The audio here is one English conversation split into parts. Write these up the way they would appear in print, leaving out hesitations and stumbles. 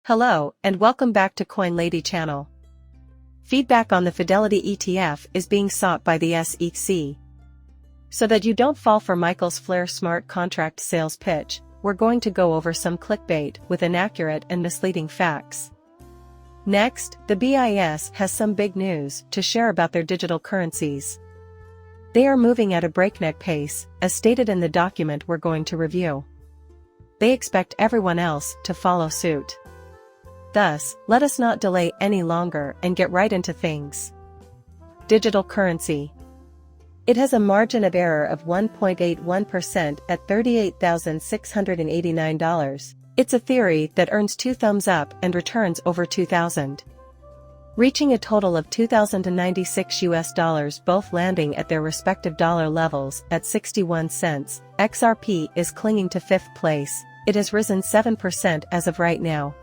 Hello, and welcome back to Coin Lady channel. Feedback on the Fidelity ETF is being sought by the SEC. So that you don't fall for Michael's Flair smart contract sales pitch, we're going to go over some clickbait with inaccurate and misleading facts. Next, the BIS has some big news to share about their digital currencies. They are moving at a breakneck pace, as stated in the document we're going to review. They expect everyone else to follow suit. Thus, let us not delay any longer and get right into things. Digital currency. It has a margin of error of 1.81% at $38,689. It's a theory that earns 2 thumbs up and returns over 2,000. Reaching a total of $2,096, both landing at their respective dollar levels at 61 cents. XRP is clinging to 5th place. It has risen 7% as of right now.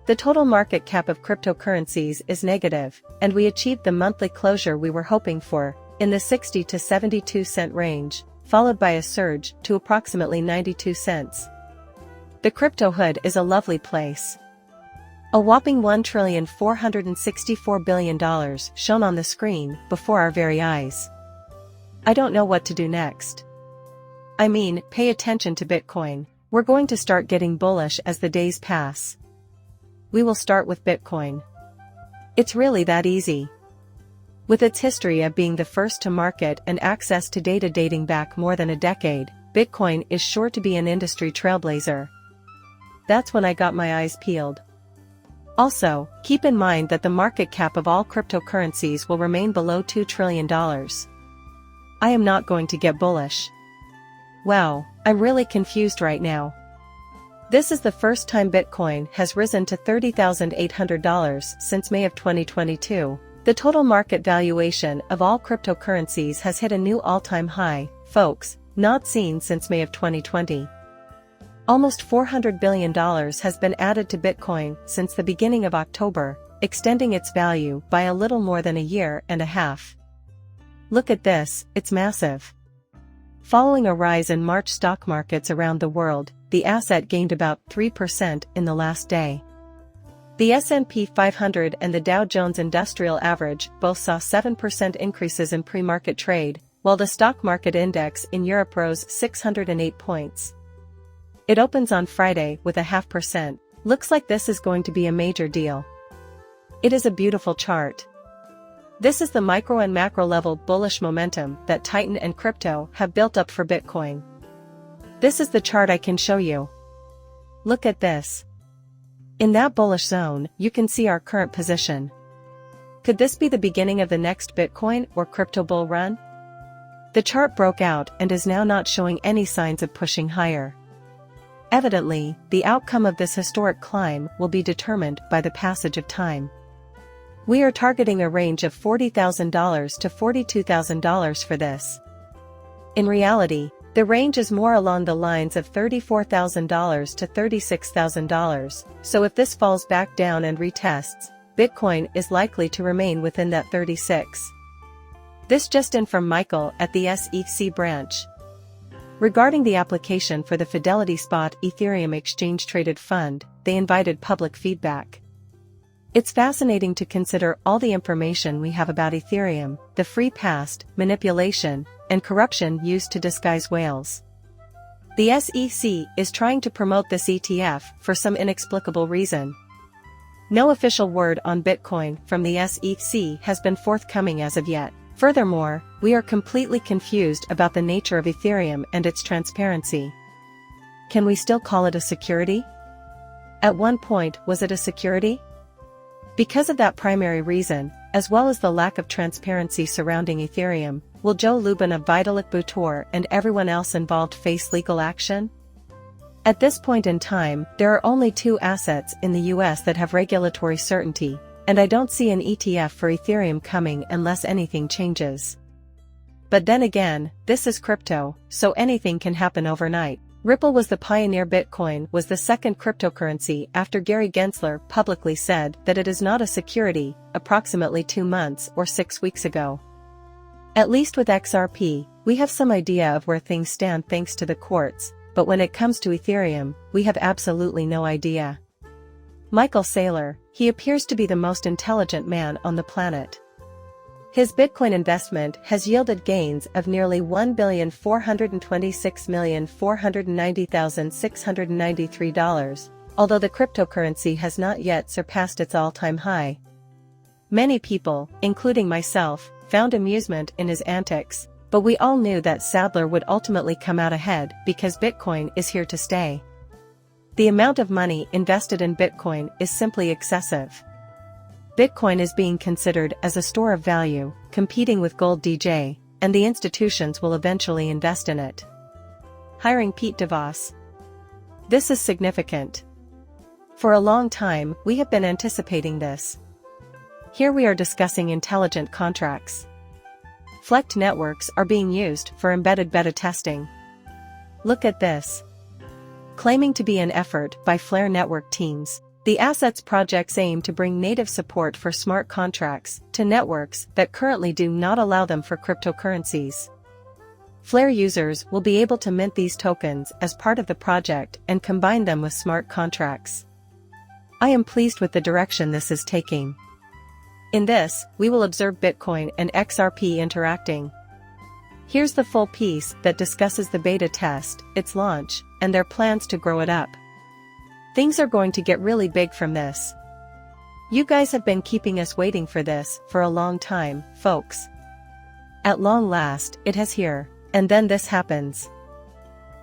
The total market cap of cryptocurrencies is negative, and we achieved the monthly closure we were hoping for, in the 60 to 72 cent range, followed by a surge to approximately 92 cents. The crypto hood is a lovely place. A whopping $1,464 billion shown on the screen before our very eyes. I don't know what to do next. I mean, pay attention to Bitcoin. We're going to start getting bullish as the days pass. We will start with Bitcoin. It's really that easy. With its history of being the first to market and access to data dating back more than a decade, Bitcoin is sure to be an industry trailblazer. That's when I got my eyes peeled. Also, keep in mind that the market cap of all cryptocurrencies will remain below $2 trillion. I am not going to get bullish. Wow, I'm really confused right now. This is the first time Bitcoin has risen to $30,800 since May of 2022. The total market valuation of all cryptocurrencies has hit a new all-time high, folks, not seen since May of 2020. Almost $400 billion has been added to Bitcoin since the beginning of October, extending its value by a little more than a year and a half. Look at this, it's massive. Following a rise in March stock markets around the world, the asset gained about 3% in the last day. The S&P 500 and the Dow Jones Industrial Average both saw 7% increases in pre-market trade, while the stock market index in Europe rose 608 points. It opens on Friday with a 0.5%. Looks like this is going to be a major deal. It is a beautiful chart. This is the micro and macro level bullish momentum that Titan and crypto have built up for Bitcoin. This is the chart I can show you. Look at this. In that bullish zone, you can see our current position. Could this be the beginning of the next Bitcoin or crypto bull run? The chart broke out and is now not showing any signs of pushing higher. Evidently, the outcome of this historic climb will be determined by the passage of time. We are targeting a range of $40,000 to $42,000 for this. In reality, the range is more along the lines of $34,000 to $36,000, so if this falls back down and retests, Bitcoin is likely to remain within that 36. This just in from Michael at the SEC branch. Regarding the application for the Fidelity Spot Ethereum exchange-traded fund, they invited public feedback. It's fascinating to consider all the information we have about Ethereum, the free past, manipulation, and corruption used to disguise whales. The SEC is trying to promote this ETF for some inexplicable reason. No official word on Bitcoin from the SEC has been forthcoming as of yet. Furthermore, we are completely confused about the nature of Ethereum and its transparency. Can we still call it a security? At one point, was it a security? Because of that primary reason, as well as the lack of transparency surrounding Ethereum, will Joe Lubin of Vitalik Buterin and everyone else involved face legal action? At this point in time, there are only 2 assets in the US that have regulatory certainty, and I don't see an ETF for Ethereum coming unless anything changes. But then again, this is crypto, so anything can happen overnight. Ripple was the pioneer. Bitcoin was the second cryptocurrency after Gary Gensler publicly said that it is not a security, approximately 2 months or 6 weeks ago. At least with XRP, we have some idea of where things stand thanks to the courts, but when it comes to Ethereum, we have absolutely no idea. Michael Saylor, he appears to be the most intelligent man on the planet. His Bitcoin investment has yielded gains of nearly $1,426,490,693, although the cryptocurrency has not yet surpassed its all-time high. Many people, including myself, found amusement in his antics, but we all knew that Sadler would ultimately come out ahead because Bitcoin is here to stay. The amount of money invested in Bitcoin is simply excessive. Bitcoin is being considered as a store of value, competing with gold DJ, and the institutions will eventually invest in it. Hiring Pete DeVos. This is significant. For a long time, we have been anticipating this. Here we are discussing intelligent contracts. Flecked networks are being used for embedded beta testing. Look at this. Claiming to be an effort by Flare network teams, the Assets projects aim to bring native support for smart contracts to networks that currently do not allow them for cryptocurrencies. Flare users will be able to mint these tokens as part of the project and combine them with smart contracts. I am pleased with the direction this is taking. In this, we will observe Bitcoin and XRP interacting. Here's the full piece that discusses the beta test, its launch, and their plans to grow it up. Things are going to get really big from this. You guys have been keeping us waiting for this for a long time, folks. At long last, it has here, and then this happens.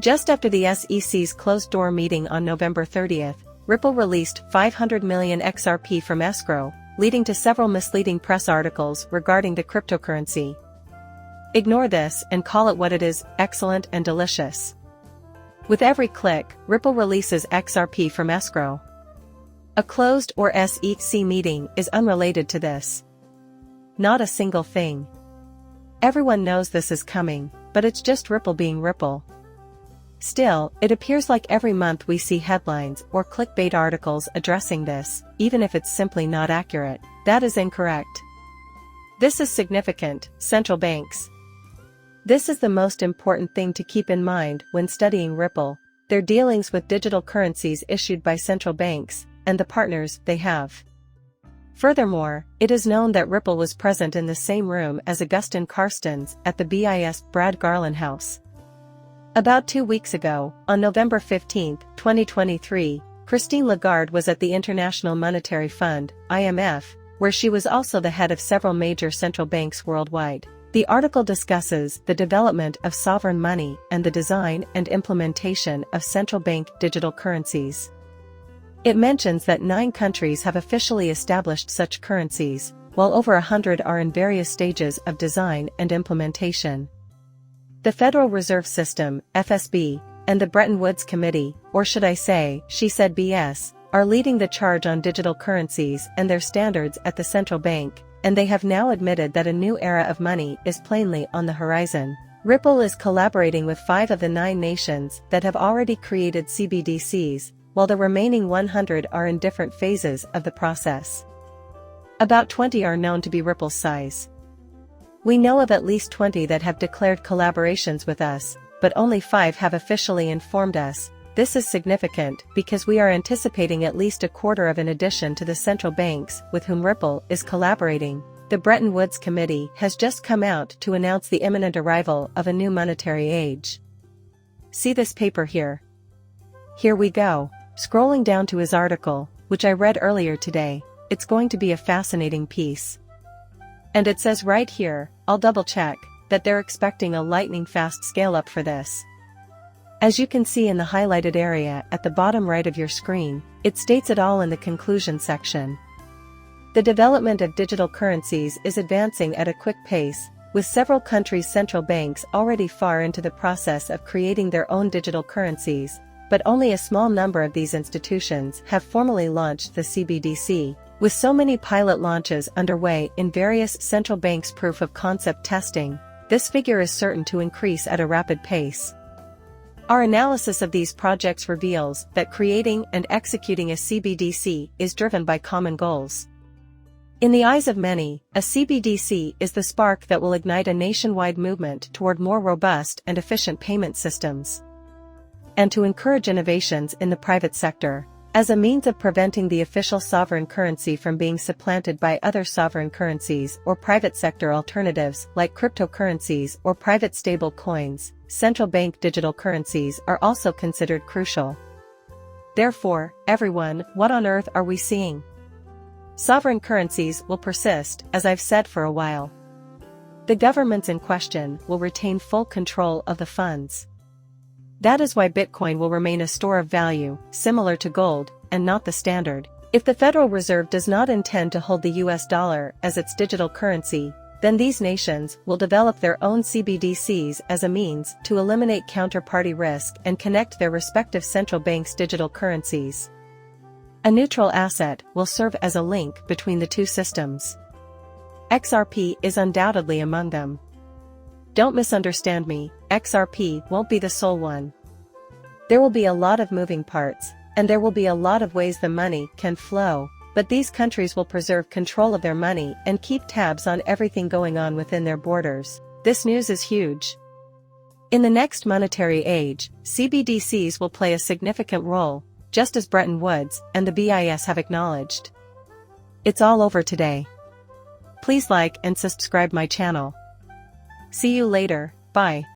Just after the SEC's closed-door meeting on November 30th, Ripple released 500 million XRP from escrow, leading to several misleading press articles regarding the cryptocurrency. Ignore this and call it what it is, excellent and delicious. With every click, Ripple releases XRP from escrow. A closed or SEC meeting is unrelated to this. Not a single thing. Everyone knows this is coming, but it's just Ripple being Ripple. Still, it appears like every month we see headlines or clickbait articles addressing this, even if it's simply not accurate. That is incorrect. This is significant, central banks. This is the most important thing to keep in mind when studying Ripple, their dealings with digital currencies issued by central banks, and the partners they have. Furthermore, it is known that Ripple was present in the same room as Augustin Carstens at the BIS Brad Garland House. About 2 weeks ago, on November 15, 2023, Christine Lagarde was at the International Monetary Fund, IMF, where she was also the head of several major central banks worldwide. The article discusses the development of sovereign money and the design and implementation of central bank digital currencies. It mentions that 9 countries have officially established such currencies, while over 100 are in various stages of design and implementation. The Federal Reserve System, FSB, and the Bretton Woods Committee, or should I say, she said BS, are leading the charge on digital currencies and their standards at the central bank, and they have now admitted that a new era of money is plainly on the horizon. Ripple is collaborating with 5 of the 9 nations that have already created CBDCs, while the remaining 100 are in different phases of the process. About 20 are known to be Ripple's size. We know of at least 20 that have declared collaborations with us, but only 5 have officially informed us. This is significant because we are anticipating at least a quarter of an addition to the central banks with whom Ripple is collaborating. The Bretton Woods Committee has just come out to announce the imminent arrival of a new monetary age. See this paper here. Here we go. Scrolling down to his article, which I read earlier today, it's going to be a fascinating piece. And it says right here, I'll double check, that they're expecting a lightning-fast scale-up for this. As you can see in the highlighted area at the bottom right of your screen, it states it all in the conclusion section. The development of digital currencies is advancing at a quick pace, with several countries' central banks already far into the process of creating their own digital currencies, but only a small number of these institutions have formally launched the CBDC. With so many pilot launches underway in various central banks' proof-of-concept testing, this figure is certain to increase at a rapid pace. Our analysis of these projects reveals that creating and executing a CBDC is driven by common goals. In the eyes of many, a CBDC is the spark that will ignite a nationwide movement toward more robust and efficient payment systems, and to encourage innovations in the private sector. As a means of preventing the official sovereign currency from being supplanted by other sovereign currencies or private sector alternatives like cryptocurrencies or private stable coins, central bank digital currencies are also considered crucial. Therefore, everyone, what on earth are we seeing? Sovereign currencies will persist, as I've said for a while. The governments in question will retain full control of the funds. That is why Bitcoin will remain a store of value, similar to gold, and not the standard. If the Federal Reserve does not intend to hold the US dollar as its digital currency, then these nations will develop their own CBDCs as a means to eliminate counterparty risk and connect their respective central banks' digital currencies. A neutral asset will serve as a link between the two systems. XRP is undoubtedly among them. Don't misunderstand me, XRP won't be the sole one. There will be a lot of moving parts, and there will be a lot of ways the money can flow, but these countries will preserve control of their money and keep tabs on everything going on within their borders. This news is huge. In the next monetary age, CBDCs will play a significant role, just as Bretton Woods and the BIS have acknowledged. It's all over today. Please like and subscribe my channel. See you later, bye.